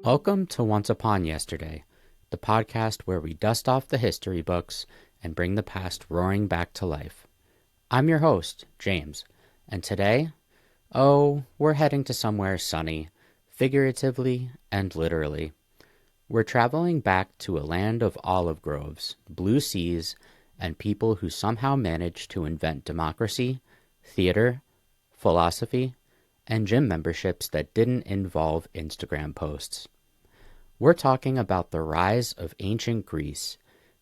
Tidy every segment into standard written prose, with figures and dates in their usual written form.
Welcome to Once Upon Yesterday, the podcast where we dust off the history books and bring the past roaring back to life. I'm your host, James, and today, we're heading to somewhere sunny, figuratively and literally. We're traveling back to a land of olive groves, blue seas, and people who somehow managed to invent democracy, theater, philosophy, and gym memberships that didn't involve Instagram posts. We're talking about the rise of ancient Greece,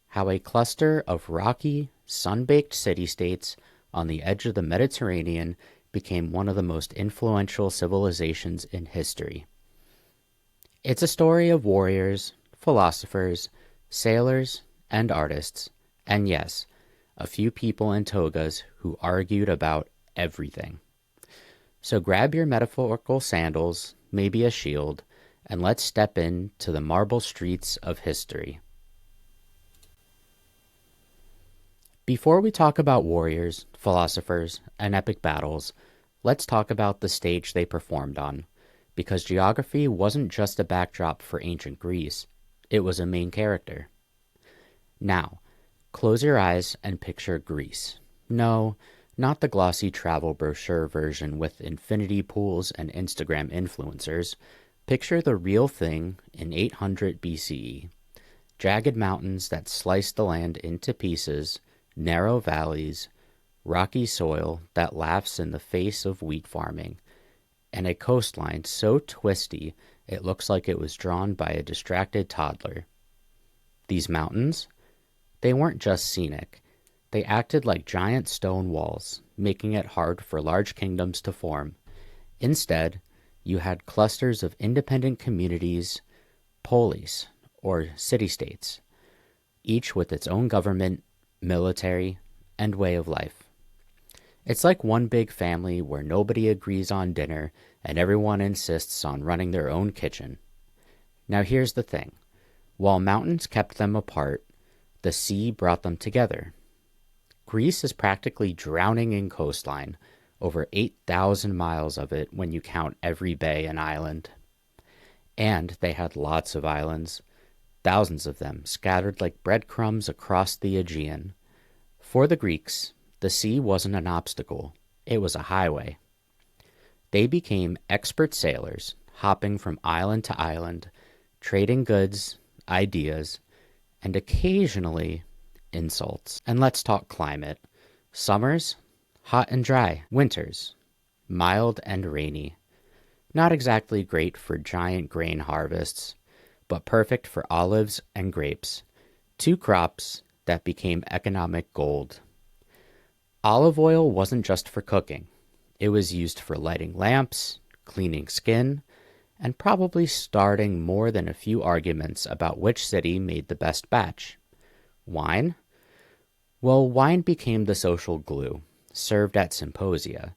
how a cluster of rocky, sun-baked city-states on the edge of the Mediterranean became one of the most influential civilizations in history. It's a story of warriors, philosophers, sailors, and artists, and yes, a few people in togas who argued about everything. So grab your metaphorical sandals, maybe a shield, and let's step into the marble streets of history. Before we talk about warriors, philosophers, and epic battles, let's talk about the stage they performed on, because geography wasn't just a backdrop for ancient Greece, it was a main character. Now, close your eyes and picture Greece. No, not the glossy travel brochure version with infinity pools and Instagram influencers. Picture the real thing in 800 BCE. Jagged mountains that slice the land into pieces, narrow valleys, rocky soil that laughs in the face of wheat farming, and a coastline so twisty it looks like it was drawn by a distracted toddler. These mountains? They weren't just scenic. They acted like giant stone walls, making it hard for large kingdoms to form. Instead, you had clusters of independent communities, polis, or city-states, each with its own government, military, and way of life. It's like one big family where nobody agrees on dinner and everyone insists on running their own kitchen. Now here's the thing. While mountains kept them apart, the sea brought them together. Greece is practically drowning in coastline, over 8,000 miles of it when you count every bay and island. And they had lots of islands, thousands of them scattered like breadcrumbs across the Aegean. For the Greeks, the sea wasn't an obstacle, it was a highway. They became expert sailors, hopping from island to island, trading goods, ideas, and occasionally insults. And let's talk climate. Summers, hot and dry. Winters, mild and rainy. Not exactly great for giant grain harvests, but perfect for olives and grapes, two crops that became economic gold. Olive oil wasn't just for cooking. It was used for lighting lamps, cleaning skin, and probably starting more than a few arguments about which city made the best batch. Wine? Well, wine became the social glue, served at symposia,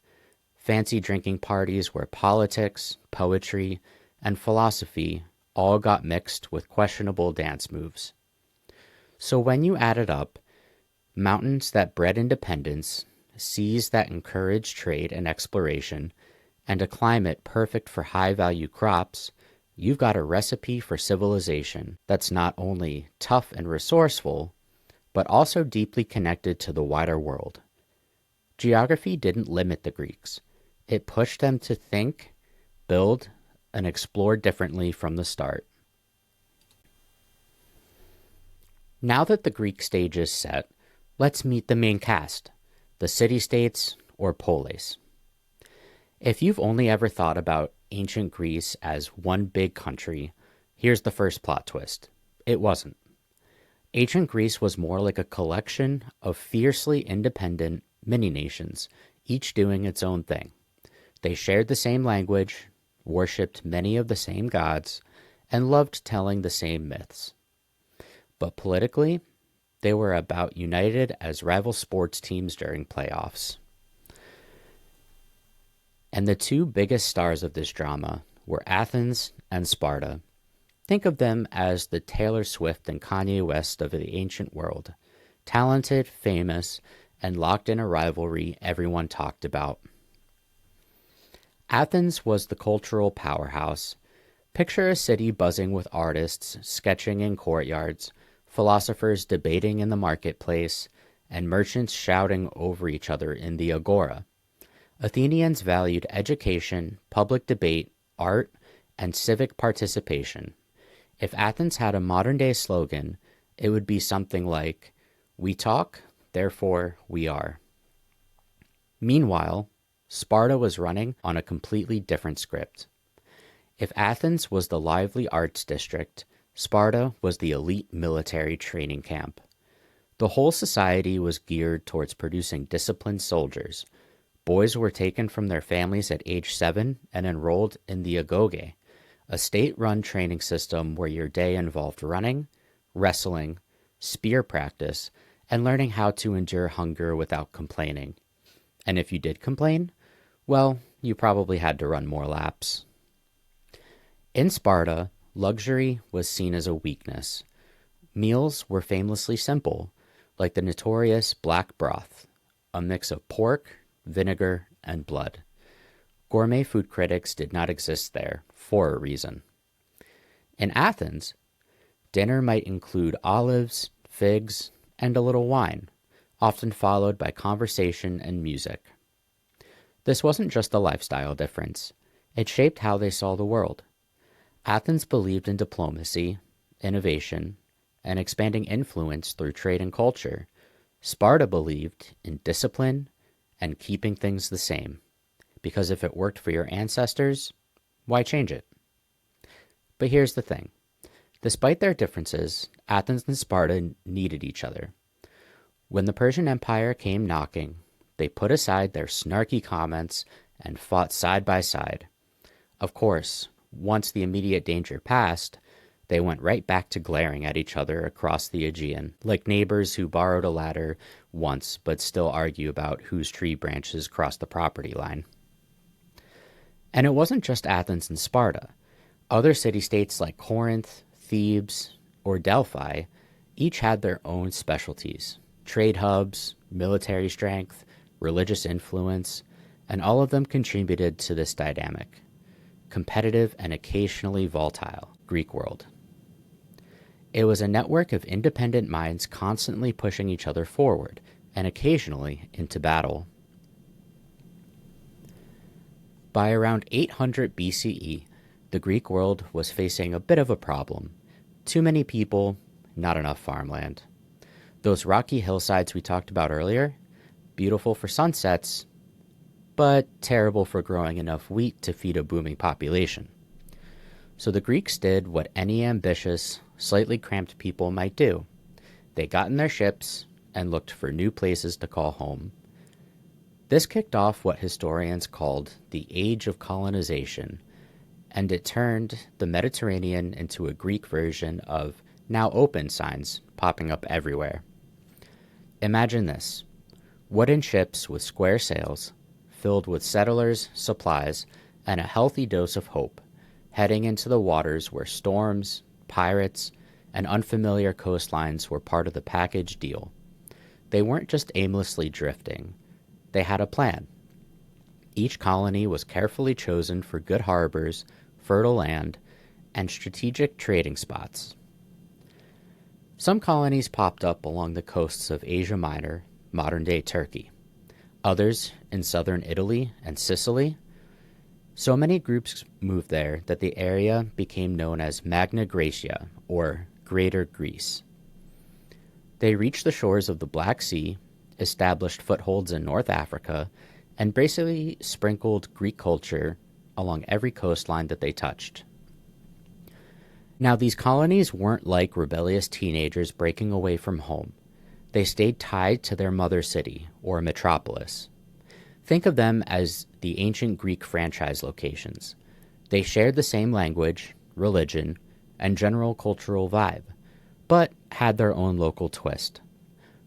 fancy drinking parties where politics, poetry, and philosophy all got mixed with questionable dance moves. So when you add it up, mountains that bred independence, seas that encouraged trade and exploration, and a climate perfect for high-value crops, you've got a recipe for civilization that's not only tough and resourceful, but also deeply connected to the wider world. Geography didn't limit the Greeks. It pushed them to think, build, and explore differently from the start. Now that the Greek stage is set, let's meet the main cast, the city-states or polis. If you've only ever thought about ancient Greece as one big country, here's the first plot twist. It wasn't. Ancient Greece was more like a collection of fiercely independent mini-nations, each doing its own thing. They shared the same language, worshipped many of the same gods, and loved telling the same myths. But politically, they were about united as rival sports teams during playoffs. And the two biggest stars of this drama were Athens and Sparta. Think of them as the Taylor Swift and Kanye West of the ancient world. Talented, famous, and locked in a rivalry everyone talked about. Athens was the cultural powerhouse, Picture a city buzzing with artists sketching in courtyards, philosophers debating in the marketplace, and merchants shouting over each other in the agora. Athenians valued education, public debate, art, and civic participation. If Athens had a modern-day slogan, it would be something like, "We talk, therefore we are." Meanwhile, Sparta was running on a completely different script. If Athens was the lively arts district, Sparta was the elite military training camp. The whole society was geared towards producing disciplined soldiers. Boys were taken from their families at age 7 and enrolled in the agoge, a state-run training system where your day involved running, wrestling, spear practice, and learning how to endure hunger without complaining. And if you did complain, well, you probably had to run more laps. In Sparta, luxury was seen as a weakness. Meals were famously simple, like the notorious black broth, a mix of pork, vinegar, and blood. Gourmet food critics did not exist there, for a reason. In Athens, dinner might include olives, figs, and a little wine, often followed by conversation and music. This wasn't just a lifestyle difference. It shaped how they saw the world. Athens believed in diplomacy, innovation, and expanding influence through trade and culture. Sparta believed in discipline and keeping things the same, because if it worked for your ancestors, why change it? But here's the thing. Despite their differences, Athens and Sparta needed each other. When the Persian Empire came knocking, they put aside their snarky comments and fought side by side. Of course, once the immediate danger passed, they went right back to glaring at each other across the Aegean, like neighbors who borrowed a ladder once but still argue about whose tree branches cross the property line. And it wasn't just Athens and Sparta. Other city-states like Corinth, Thebes, or Delphi each had their own specialties: trade hubs, military strength, religious influence, and all of them contributed to this dynamic. Competitive and occasionally volatile Greek world. It was a network of independent minds constantly pushing each other forward and occasionally into battle. By around 800 BCE, the Greek world was facing a bit of a problem. Too many people, not enough farmland. Those rocky hillsides we talked about earlier, beautiful for sunsets, but terrible for growing enough wheat to feed a booming population. So the Greeks did what any ambitious, slightly cramped people might do. They got in their ships and looked for new places to call home. This kicked off what historians called the Age of Colonization, and it turned the Mediterranean into a Greek version of now open signs popping up everywhere. Imagine this: wooden ships with square sails, filled with settlers, supplies, and a healthy dose of hope, heading into the waters where storms, pirates, and unfamiliar coastlines were part of the package deal. They weren't just aimlessly drifting. They had a plan. Each colony was carefully chosen for good harbors, fertile land, and strategic trading spots. Some colonies popped up along the coasts of Asia Minor, modern-day Turkey. Others in southern Italy and Sicily. So many groups moved there that the area became known as Magna Graecia, or Greater Greece. They reached the shores of the Black Sea, established footholds in North Africa, and basically sprinkled Greek culture along every coastline that they touched. Now, these colonies weren't like rebellious teenagers breaking away from home. They stayed tied to their mother city, or metropolis. Think of them as the ancient Greek franchise locations. They shared the same language, religion, and general cultural vibe, but had their own local twist.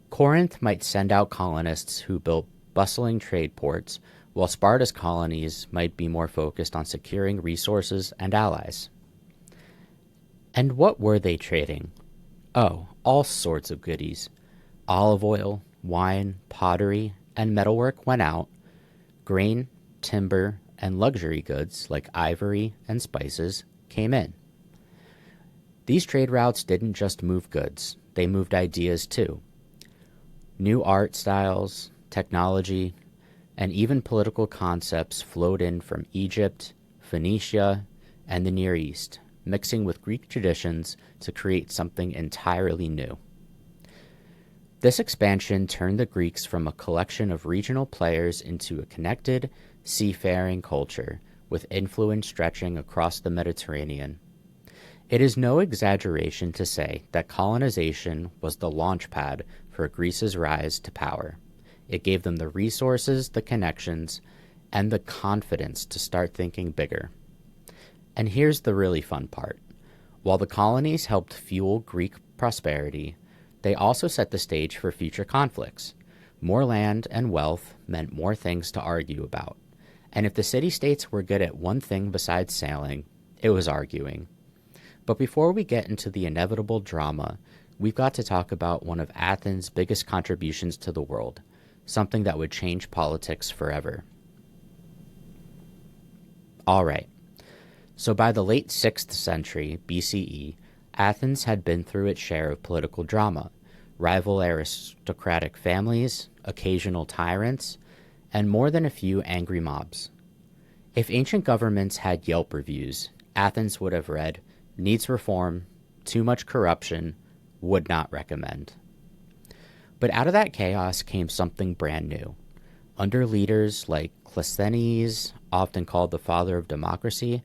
Corinth might send out colonists who built bustling trade ports, while Sparta's colonies might be more focused on securing resources and allies. And what were they trading? Oh, all sorts of goodies. Olive oil, wine, pottery, and metalwork went out. Grain, timber, and luxury goods like ivory and spices came in. These trade routes didn't just move goods, they moved ideas too. New art styles, technology, and even political concepts flowed in from Egypt, Phoenicia, and the Near East, mixing with Greek traditions to create something entirely new. This expansion turned the Greeks from a collection of regional players into a connected, seafaring culture with influence stretching across the Mediterranean. It is no exaggeration to say that colonization was the launchpad for Greece's rise to power. It gave them the resources, the connections, and the confidence to start thinking bigger. And here's the really fun part. While the colonies helped fuel Greek prosperity, they also set the stage for future conflicts. More land and wealth meant more things to argue about. And if the city-states were good at one thing besides sailing, it was arguing. But before we get into the inevitable drama, we've got to talk about one of Athens' biggest contributions to the world, something that would change politics forever. All right. So by the late 6th century BCE, Athens had been through its share of political drama, rival aristocratic families, occasional tyrants, and more than a few angry mobs. If ancient governments had Yelp reviews, Athens would have read, "Needs reform, too much corruption, would not recommend." But out of that chaos came something brand new. Under leaders like Clisthenes, often called the father of democracy,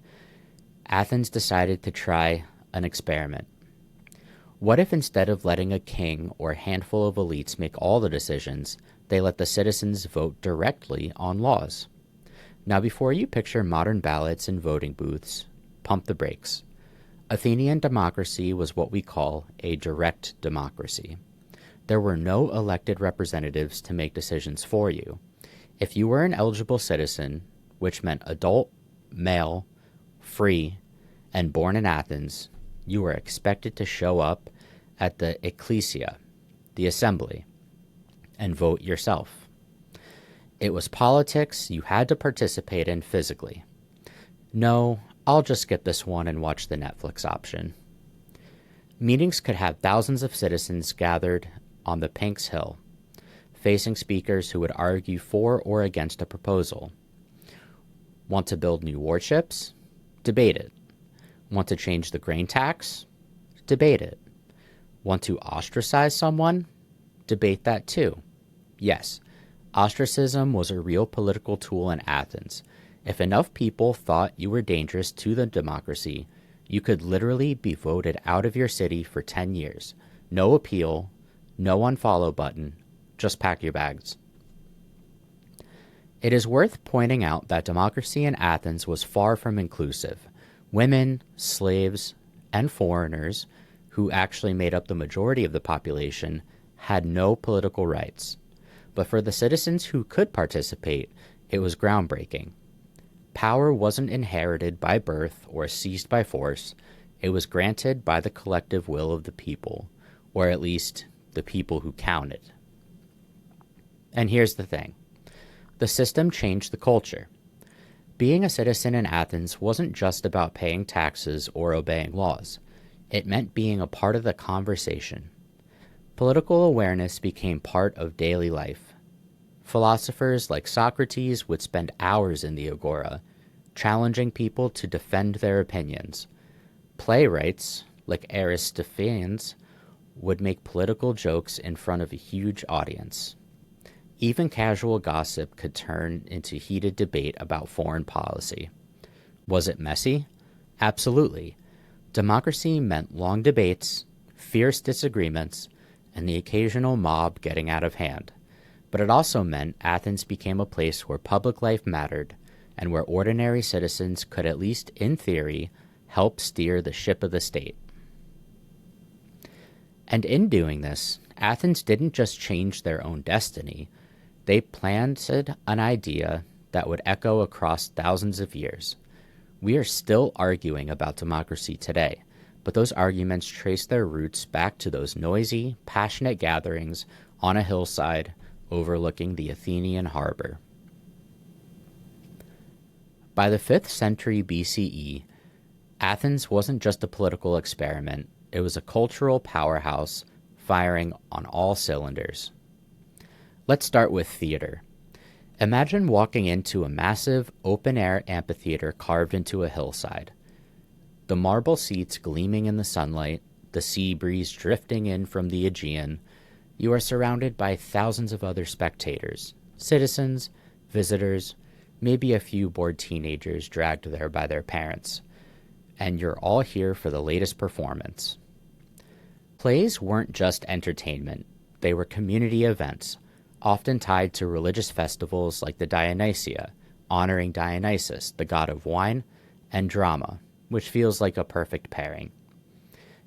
Athens decided to try an experiment. What if instead of letting a king or a handful of elites make all the decisions, they let the citizens vote directly on laws? Now, before you picture modern ballots and voting booths, pump the brakes. Athenian democracy was what we call a direct democracy. There were no elected representatives to make decisions for you. If you were an eligible citizen, which meant adult, male, free, and born in Athens, you were expected to show up at the ecclesia, the assembly, and vote yourself. It was politics you had to participate in physically. No, I'll just skip this one and watch the Netflix option. Meetings could have thousands of citizens gathered on the Pank's Hill, facing speakers who would argue for or against a proposal. Want to build new warships? Debate it. Want to change the grain tax? Debate it. Want to ostracize someone? Debate that too. Yes, ostracism was a real political tool in Athens. If enough people thought you were dangerous to the democracy, you could literally be voted out of your city for 10 years. No appeal, no unfollow button, just pack your bags. It is worth pointing out that democracy in Athens was far from inclusive. Women, slaves, and foreigners, who actually made up the majority of the population, had no political rights. But for the citizens who could participate, it was groundbreaking. Power wasn't inherited by birth or seized by force. It was granted by the collective will of the people, or at least the people who counted. And here's the thing. The system changed the culture. Being a citizen in Athens wasn't just about paying taxes or obeying laws. It meant being a part of the conversation. Political awareness became part of daily life. Philosophers like Socrates would spend hours in the agora, challenging people to defend their opinions. Playwrights like Aristophanes would make political jokes in front of a huge audience. Even casual gossip could turn into heated debate about foreign policy. Was it messy? Absolutely. Democracy meant long debates, fierce disagreements, and the occasional mob getting out of hand. But it also meant Athens became a place where public life mattered and where ordinary citizens could, at least in theory, help steer the ship of the state. And in doing this, Athens didn't just change their own destiny. They planted an idea that would echo across thousands of years. We are still arguing about democracy today, but those arguments trace their roots back to those noisy, passionate gatherings on a hillside overlooking the Athenian harbor. By the 5th century BCE, Athens wasn't just a political experiment, it was a cultural powerhouse firing on all cylinders. Let's start with theater. Imagine walking into a massive, open-air amphitheater carved into a hillside. The marble seats gleaming in the sunlight, the sea breeze drifting in from the Aegean. You are surrounded by thousands of other spectators, citizens, visitors, maybe a few bored teenagers dragged there by their parents. And you're all here for the latest performance. Plays weren't just entertainment, they were community events, often tied to religious festivals like the Dionysia, honoring Dionysus, the god of wine, and drama, which feels like a perfect pairing.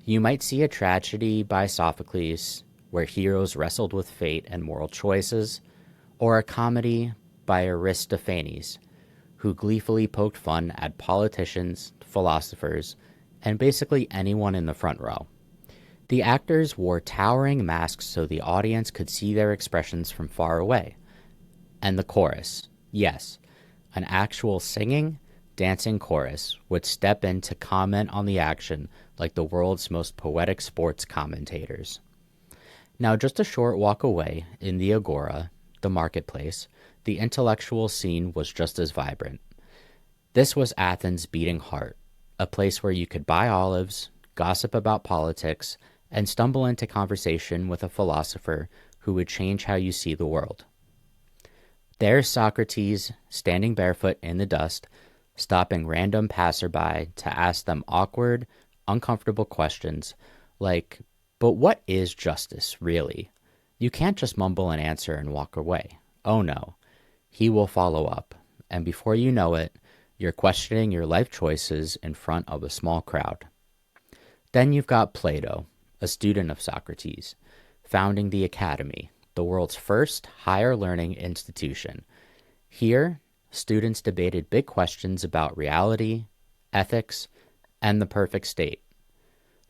You might see a tragedy by Sophocles, where heroes wrestled with fate and moral choices, or a comedy by Aristophanes, who gleefully poked fun at politicians, philosophers, and basically anyone in the front row. The actors wore towering masks so the audience could see their expressions from far away. And the chorus, yes, an actual singing, dancing chorus, would step in to comment on the action like the world's most poetic sports commentators. Now, just a short walk away, in the Agora, the marketplace, the intellectual scene was just as vibrant. This was Athens' beating heart, a place where you could buy olives, gossip about politics, and stumble into conversation with a philosopher who would change how you see the world. There's Socrates, standing barefoot in the dust, stopping random passerby to ask them awkward, uncomfortable questions like, but what is justice, really? You can't just mumble an answer and walk away. Oh no. He will follow up, and before you know it, you're questioning your life choices in front of a small crowd. Then you've got Plato, a student of Socrates, founding the Academy, the world's first higher learning institution. Here, students debated big questions about reality, ethics, and the perfect state.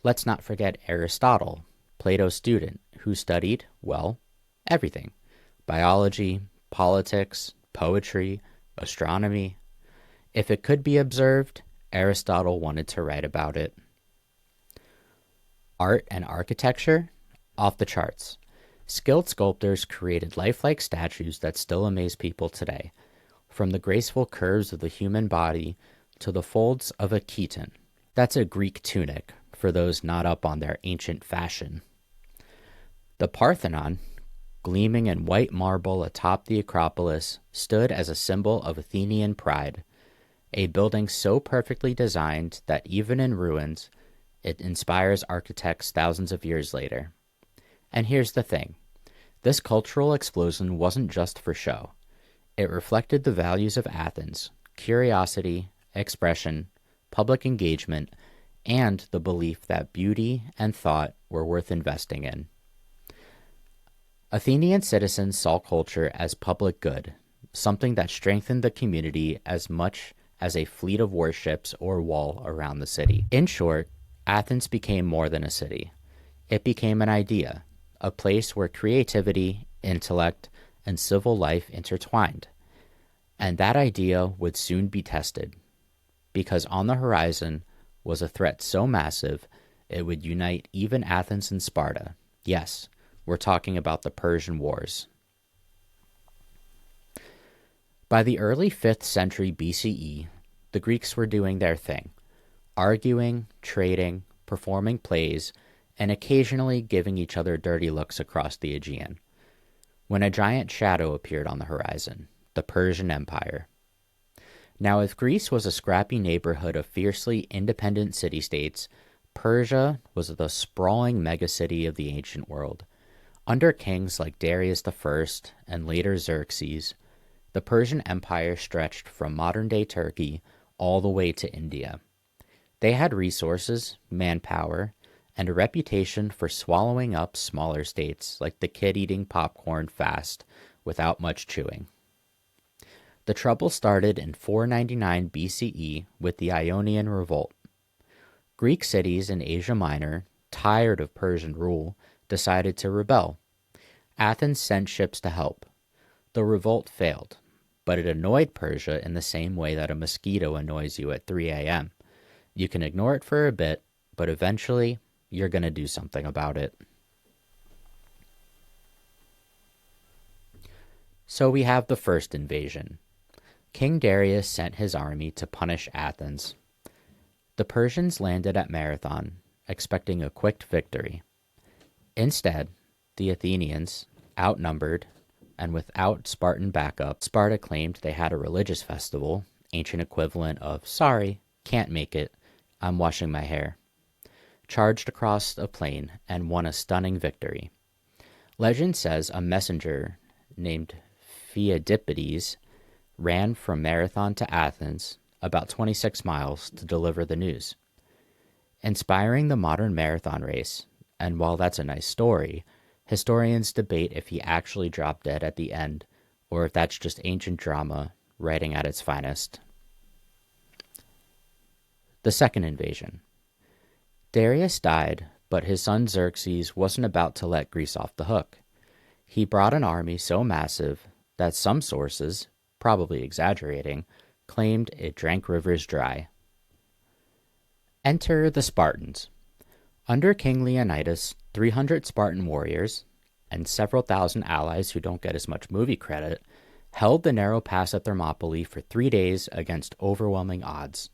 Let's not forget Aristotle, Plato's student, who studied, well, everything. Biology, politics, poetry, astronomy. If it could be observed, Aristotle wanted to write about it. Art and architecture? Off the charts. Skilled sculptors created lifelike statues that still amaze people today, from the graceful curves of the human body to the folds of a chiton. That's a Greek tunic, for those not up on their ancient fashion. The Parthenon, gleaming in white marble atop the Acropolis, stood as a symbol of Athenian pride, a building so perfectly designed that even in ruins, it inspires architects thousands of years later. And here's the thing. This cultural explosion wasn't just for show. It reflected the values of Athens: curiosity, expression, public engagement, and the belief that beauty and thought were worth investing in. Athenian citizens saw culture as public good, something that strengthened the community as much as a fleet of warships or wall around the city. In short, Athens became more than a city. It became an idea, a place where creativity, intellect, and civil life intertwined. And that idea would soon be tested, because on the horizon was a threat so massive it would unite even Athens and Sparta. Yes, we're talking about the Persian Wars. By the early 5th century BCE, the Greeks were doing their thing, arguing, trading, performing plays, and occasionally giving each other dirty looks across the Aegean, when a giant shadow appeared on the horizon, the Persian Empire. Now, if Greece was a scrappy neighborhood of fiercely independent city-states, Persia was the sprawling megacity of the ancient world. Under kings like Darius I and later Xerxes, the Persian Empire stretched from modern-day Turkey all the way to India. They had resources, manpower, and a reputation for swallowing up smaller states like the kid eating popcorn fast without much chewing. The trouble started in 499 BCE with the Ionian Revolt. Greek cities in Asia Minor, tired of Persian rule, decided to rebel. Athens sent ships to help. The revolt failed, but it annoyed Persia in the same way that a mosquito annoys you at 3 a.m. You can ignore it for a bit, but eventually you're going to do something about it. So we have the first invasion. King Darius sent his army to punish Athens. The Persians landed at Marathon, expecting a quick victory. Instead, the Athenians, outnumbered and without Spartan backup, Sparta claimed they had a religious festival, ancient equivalent of, sorry, can't make it, I'm washing my hair, charged across a plain and won a stunning victory. Legend says a messenger named Pheidippides ran from Marathon to Athens, about 26 miles, to deliver the news. Inspiring the modern marathon race, and while that's a nice story, historians debate if he actually dropped dead at the end, or if that's just ancient drama writing at its finest. The second invasion. Darius died, but his son Xerxes wasn't about to let Greece off the hook. He brought an army so massive that some sources, probably exaggerating, claimed it drank rivers dry. Enter the Spartans. Under King Leonidas, 300 Spartan warriors, and several thousand allies who don't get as much movie credit, held the narrow pass at Thermopylae for 3 days against overwhelming odds.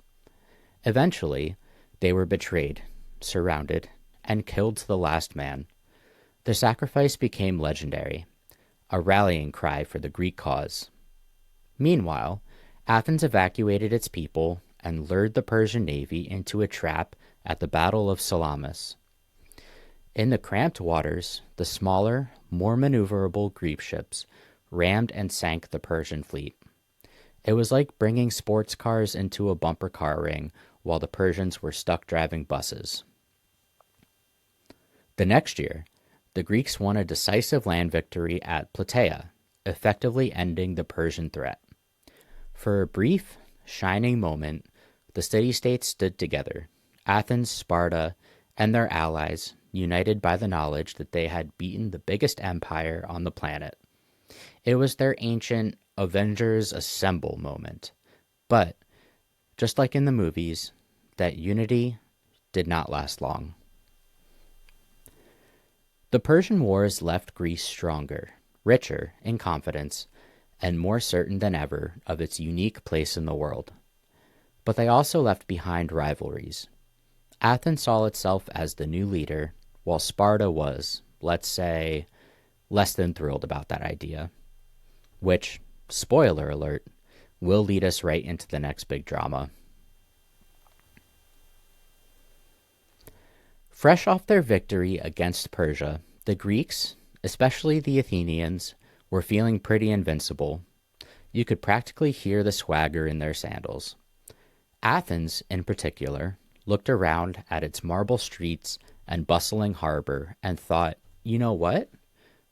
Eventually, they were betrayed, surrounded, and killed to the last man. The sacrifice became legendary, a rallying cry for the Greek cause. Meanwhile, Athens evacuated its people and lured the Persian navy into a trap at the Battle of Salamis. In the cramped waters, the smaller, more maneuverable Greek ships rammed and sank the Persian fleet. It was like bringing sports cars into a bumper car ring while the Persians were stuck driving buses. The next year, the Greeks won a decisive land victory at Plataea, effectively ending the Persian threat. For a brief, shining moment, the city-states stood together, Athens, Sparta, and their allies, united by the knowledge that they had beaten the biggest empire on the planet. It was their ancient Avengers Assemble moment. But, just like in the movies, that unity did not last long. The Persian Wars left Greece stronger, richer in confidence, and more certain than ever of its unique place in the world. But they also left behind rivalries. Athens saw itself as the new leader, while Sparta was, let's say, less than thrilled about that idea. Which, spoiler alert, will lead us right into the next big drama. Fresh off their victory against Persia, the Greeks, especially the Athenians, were feeling pretty invincible. You could practically hear the swagger in their sandals. Athens, in particular, looked around at its marble streets and bustling harbor and thought, you know what?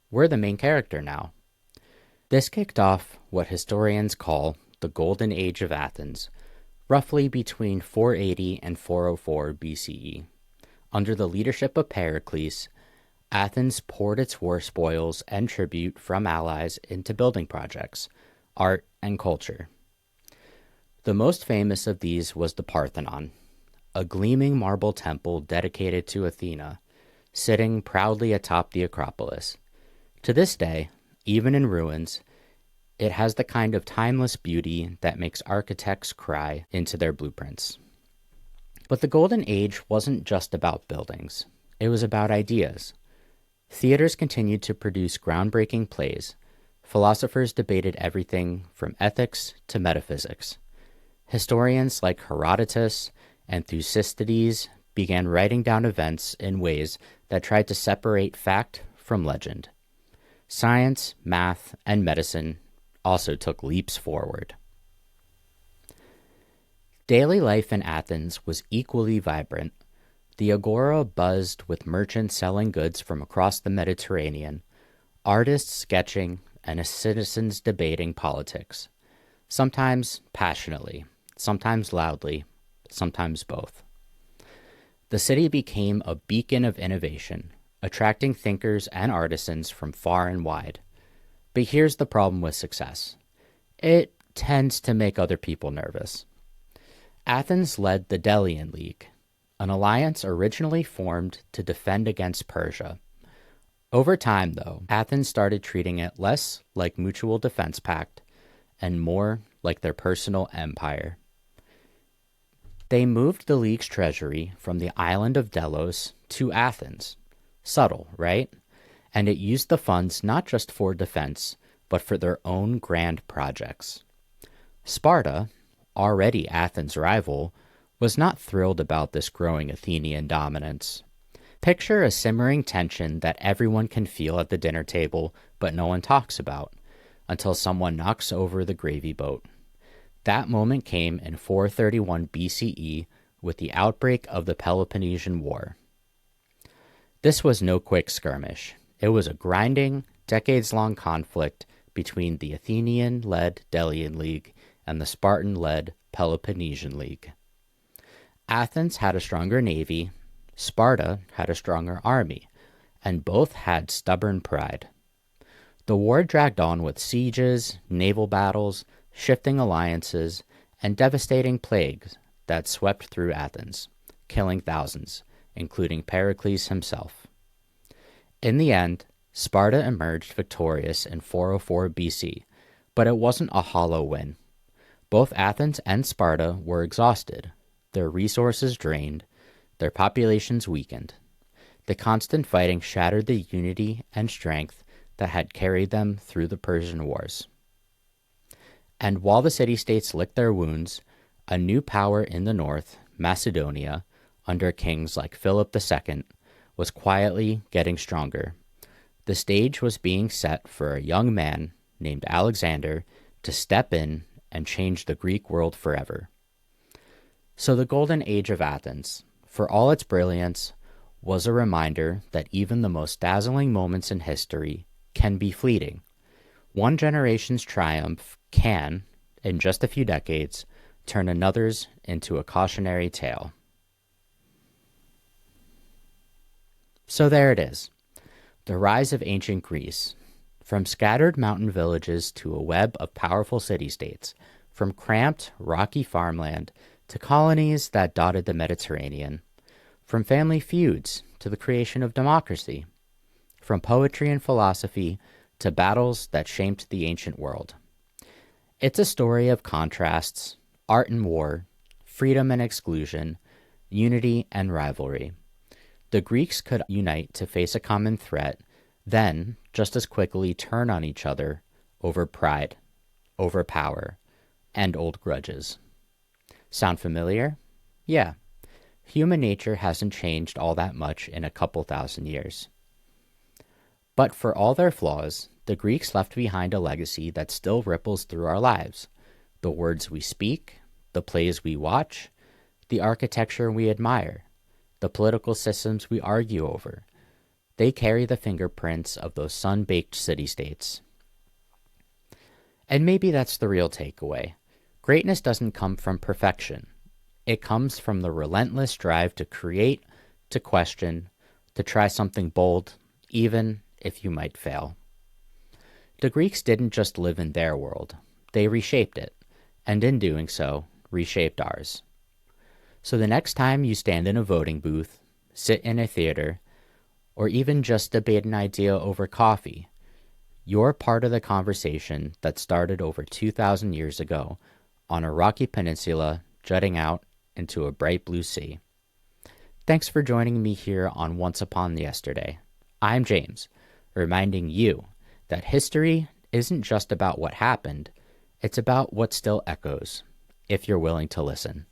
We're the main character now. This kicked off what historians call the Golden Age of Athens, roughly between 480 and 404 BCE. Under the leadership of Pericles, Athens poured its war spoils and tribute from allies into building projects, art, and culture. The most famous of these was the Parthenon, a gleaming marble temple dedicated to Athena, sitting proudly atop the Acropolis. To this day, even in ruins, it has the kind of timeless beauty that makes architects cry into their blueprints. But the Golden Age wasn't just about buildings. It was about ideas. Theaters continued to produce groundbreaking plays. Philosophers debated everything from ethics to metaphysics. Historians like Herodotus and Thucydides began writing down events in ways that tried to separate fact from legend. Science, math, and medicine also took leaps forward. Daily life in Athens was equally vibrant. The agora buzzed with merchants selling goods from across the Mediterranean, artists sketching, and citizens debating politics. Sometimes passionately, sometimes loudly, sometimes both. The city became a beacon of innovation, attracting thinkers and artisans from far and wide. But here's the problem with success. It tends to make other people nervous. Athens led the Delian League, an alliance originally formed to defend against Persia. Over time, though, Athens started treating it less like mutual defense pact and more like their personal empire. They moved the league's treasury from the island of Delos to Athens. Subtle, right? And it used the funds not just for defense, but for their own grand projects. Sparta, already Athens' rival, was not thrilled about this growing Athenian dominance. Picture a simmering tension that everyone can feel at the dinner table, but no one talks about, until someone knocks over the gravy boat. That moment came in 431 BCE with the outbreak of the Peloponnesian War. This was no quick skirmish. It was a grinding, decades-long conflict between the Athenian-led Delian League and the Spartan-led Peloponnesian League. Athens had a stronger navy, Sparta had a stronger army, and both had stubborn pride. The war dragged on with sieges, naval battles, shifting alliances, and devastating plagues that swept through Athens, killing thousands, including Pericles himself. In the end, Sparta emerged victorious in 404 BC, but it wasn't a hollow win. Both Athens and Sparta were exhausted, their resources drained, their populations weakened. The constant fighting shattered the unity and strength that had carried them through the Persian Wars. And while the city-states licked their wounds, a new power in the north, Macedonia, under kings like Philip II, was quietly getting stronger. The stage was being set for a young man named Alexander to step in and change the Greek world forever. So the Golden Age of Athens, for all its brilliance, was a reminder that even the most dazzling moments in history can be fleeting. One generation's triumph can, in just a few decades, turn another's into a cautionary tale. So there it is, the rise of ancient Greece. From scattered mountain villages to a web of powerful city-states, from cramped, rocky farmland to colonies that dotted the Mediterranean, from family feuds to the creation of democracy, from poetry and philosophy to battles that shaped the ancient world. It's a story of contrasts, art and war, freedom and exclusion, unity and rivalry. The Greeks could unite to face a common threat, then just as quickly turn on each other over pride, over power, and old grudges. Sound familiar? Yeah. Human nature hasn't changed all that much in a couple thousand years. But for all their flaws, the Greeks left behind a legacy that still ripples through our lives. The words we speak, the plays we watch, the architecture we admire, the political systems we argue over. They carry the fingerprints of those sun-baked city-states. And maybe that's the real takeaway. Greatness doesn't come from perfection. It comes from the relentless drive to create, to question, to try something bold, even if you might fail. The Greeks didn't just live in their world. They reshaped it, and in doing so, reshaped ours. So the next time you stand in a voting booth, sit in a theater, or even just debate an idea over coffee, you're part of the conversation that started over 2,000 years ago on a rocky peninsula jutting out into a bright blue sea. Thanks for joining me here on Once Upon the Yesterday. I'm James, reminding you that history isn't just about what happened, it's about what still echoes, if you're willing to listen.